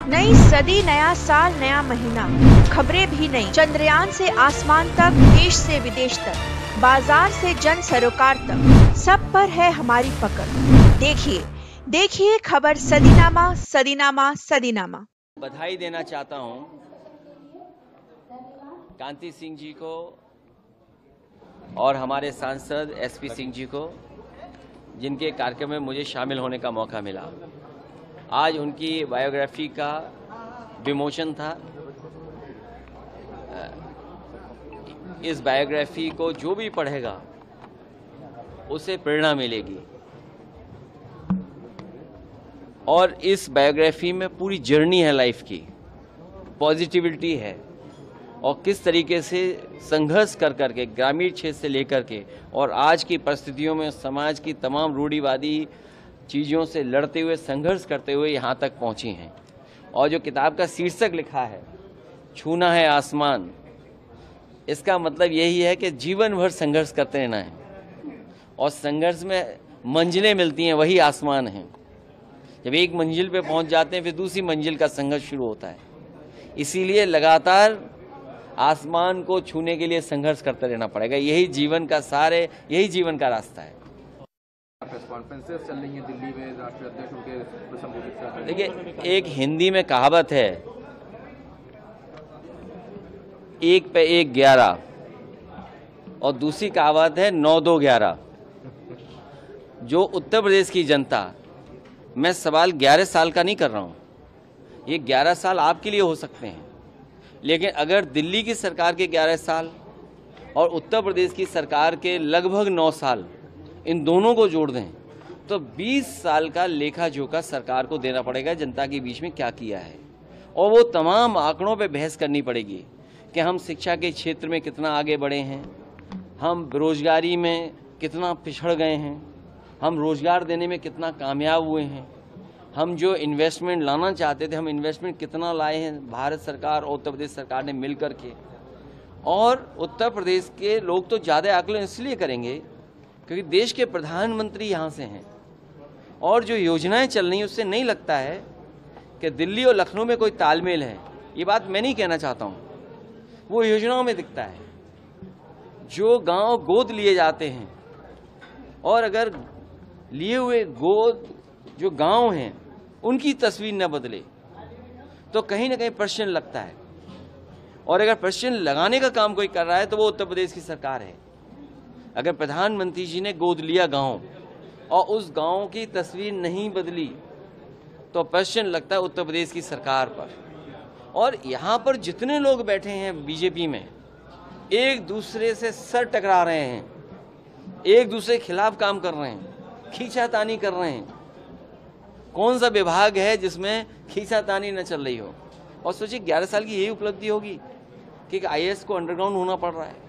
नई सदी, नया साल, नया महीना, खबरें भी नई। चंद्रयान से आसमान तक, देश से विदेश तक, बाजार से जन सरोकार तक, सब पर है हमारी पकड़। देखिए खबर सदीनामा, सदीनामा, सदीनामा। बधाई देना चाहता हूं कांति सिंह जी को और हमारे सांसद एसपी सिंह जी को, जिनके कार्यक्रम में मुझे शामिल होने का मौका मिला। आज उनकी बायोग्राफी का विमोचन था। इस बायोग्राफी को जो भी पढ़ेगा उसे प्रेरणा मिलेगी और इस बायोग्राफी में पूरी जर्नी है लाइफ की, पॉजिटिविटी है और किस तरीके से संघर्ष कर करके ग्रामीण क्षेत्र से लेकर के और आज की परिस्थितियों में समाज की तमाम रूढ़िवादी चीज़ों से लड़ते हुए, संघर्ष करते हुए यहाँ तक पहुँची हैं। और जो किताब का शीर्षक लिखा है, छूना है आसमान, इसका मतलब यही है कि जीवन भर संघर्ष करते रहना है और संघर्ष में मंजिलें मिलती हैं, वही आसमान है। जब एक मंजिल पे पहुंच जाते हैं फिर दूसरी मंजिल का संघर्ष शुरू होता है। इसीलिए लगातार आसमान को छूने के लिए संघर्ष करते रहना पड़ेगा। यही जीवन का सार है, यही जीवन का रास्ता है। प्रेस कॉन्फ्रेंसेस चल रही हैं दिल्ली में, राष्ट्रीय अध्यक्ष उनके संबोधित कर रहे हैं। देखिए, एक हिंदी में कहावत है, 1 पे 1 11 और दूसरी कहावत है 9 2 11। जो उत्तर प्रदेश की जनता, मैं सवाल 11 साल का नहीं कर रहा हूँ, ये 11 साल आपके लिए हो सकते हैं, लेकिन अगर दिल्ली की सरकार के 11 साल और उत्तर प्रदेश की सरकार के लगभग 9 साल, इन दोनों को जोड़ दें तो 20 साल का लेखा जोखा सरकार को देना पड़ेगा जनता के बीच में क्या किया है। और वो तमाम आंकड़ों पे बहस करनी पड़ेगी कि हम शिक्षा के क्षेत्र में कितना आगे बढ़े हैं, हम बेरोजगारी में कितना पिछड़ गए हैं, हम रोजगार देने में कितना कामयाब हुए हैं, हम जो इन्वेस्टमेंट लाना चाहते थे हम इन्वेस्टमेंट कितना लाए हैं, भारत सरकार और उत्तर प्रदेश सरकार ने मिल कर के। और उत्तर प्रदेश के लोग तो ज़्यादा आकलन इसलिए करेंगे क्योंकि देश के प्रधानमंत्री यहाँ से हैं और जो योजनाएं चल रही हैं उससे नहीं लगता है कि दिल्ली और लखनऊ में कोई तालमेल है। ये बात मैं नहीं कहना चाहता हूँ, वो योजनाओं में दिखता है। जो गांव गोद लिए जाते हैं और अगर लिए हुए गोद जो गांव हैं उनकी तस्वीर न बदले तो कहीं ना कहीं प्रश्न लगता है। और अगर प्रश्न लगाने का काम कोई कर रहा है तो वो उत्तर प्रदेश की सरकार है। अगर प्रधानमंत्री जी ने गोद लिया गांव और उस गांव की तस्वीर नहीं बदली तो प्रश्न लगता है उत्तर प्रदेश की सरकार पर। और यहाँ पर जितने लोग बैठे हैं बीजेपी में, एक दूसरे से सर टकरा रहे हैं, एक दूसरे के खिलाफ काम कर रहे हैं, खींचातानी कर रहे हैं। कौन सा विभाग है जिसमें खींचातानी न चल रही हो? और सोचिए 11 साल की यही उपलब्धि होगी कि IAS को अंडरग्राउंड होना पड़ रहा है,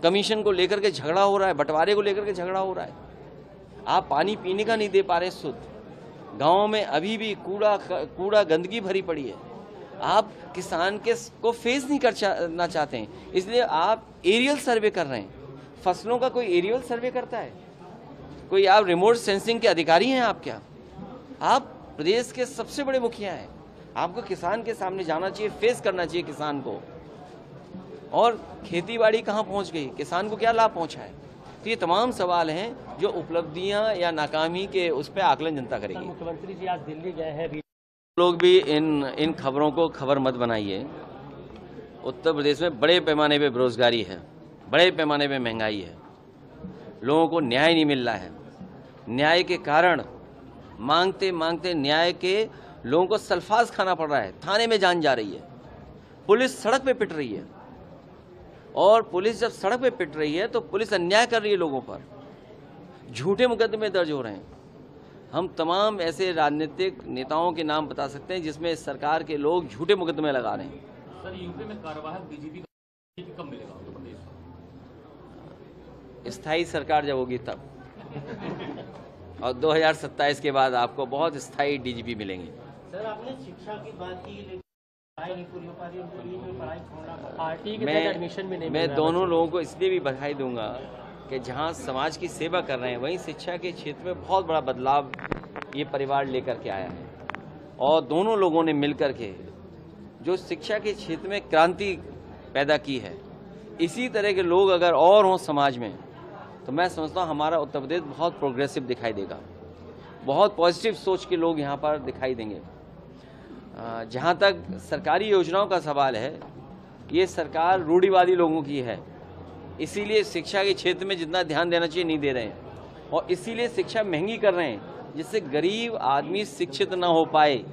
कमीशन को लेकर के झगड़ा हो रहा है, बंटवारे को लेकर के झगड़ा हो रहा है, आप पानी पीने का नहीं दे पा रहे शुद्ध, गाँव में अभी भी कूड़ा गंदगी भरी पड़ी है, आप किसान को फेस नहीं करना चाहते हैं, इसलिए आप एरियल सर्वे कर रहे हैं। फसलों का कोई एरियल सर्वे करता है? कोई आप रिमोट सेंसिंग के अधिकारी हैं? आप क्या? आप प्रदेश के सबसे बड़े मुखिया हैं, आपको किसान के सामने जाना चाहिए, फेस करना चाहिए किसान को। और खेतीबाड़ी कहाँ पहुँच गई, किसान को क्या लाभ पहुँचा है? तो ये तमाम सवाल हैं जो उपलब्धियाँ या नाकामी के उस पर आकलन जनता करेगी। मुख्यमंत्री जी आज दिल्ली गए हैं, लोग भी इन खबरों को खबर मत बनाइए। उत्तर प्रदेश में बड़े पैमाने पे बेरोजगारी है, बड़े पैमाने पे महंगाई है, लोगों को न्याय नहीं मिल रहा है। न्याय के कारण मांगते मांगते न्याय के लोगों को सल्फास खाना पड़ रहा है, थाने में जान जा रही है, पुलिस सड़क पे पिट रही है। और पुलिस जब सड़क पे पिट रही है तो पुलिस अन्याय कर रही है लोगों पर, झूठे मुकदमे दर्ज हो रहे हैं। हम तमाम ऐसे राजनीतिक नेताओं के नाम बता सकते हैं जिसमें इस सरकार के लोग झूठे मुकदमे लगा रहे हैं। सर, यूपी में कार्यवाहक डीजीपी कब मिलेगा उत्तर प्रदेश? स्थायी सरकार जब होगी तब और 2027 के बाद आपको बहुत स्थायी डीजीपी मिलेंगे। सर, आपने शिक्षा की बात की, लेकिन पढ़ाई नहीं पूरी हो पा रही, उनको लिए पढ़ाई छोड़ना पार्टी के तहत एडमिशन भी नहीं। मैं दोनों लोगों को इसलिए भी बधाई दूंगा कि जहां समाज की सेवा कर रहे हैं वहीं शिक्षा के क्षेत्र में बहुत बड़ा बदलाव ये परिवार लेकर के आया है। और दोनों लोगों ने मिलकर के जो शिक्षा के क्षेत्र में क्रांति पैदा की है, इसी तरह के लोग अगर और हों समाज में तो मैं समझता हूँ हमारा उत्तर प्रदेश बहुत प्रोग्रेसिव दिखाई देगा, बहुत पॉजिटिव सोच के लोग यहाँ पर दिखाई देंगे। जहाँ तक सरकारी योजनाओं का सवाल है, ये सरकार रूढ़िवादी लोगों की है, इसीलिए शिक्षा के क्षेत्र में जितना ध्यान देना चाहिए नहीं दे रहे हैं, और इसीलिए शिक्षा महंगी कर रहे हैं जिससे गरीब आदमी शिक्षित न हो पाए।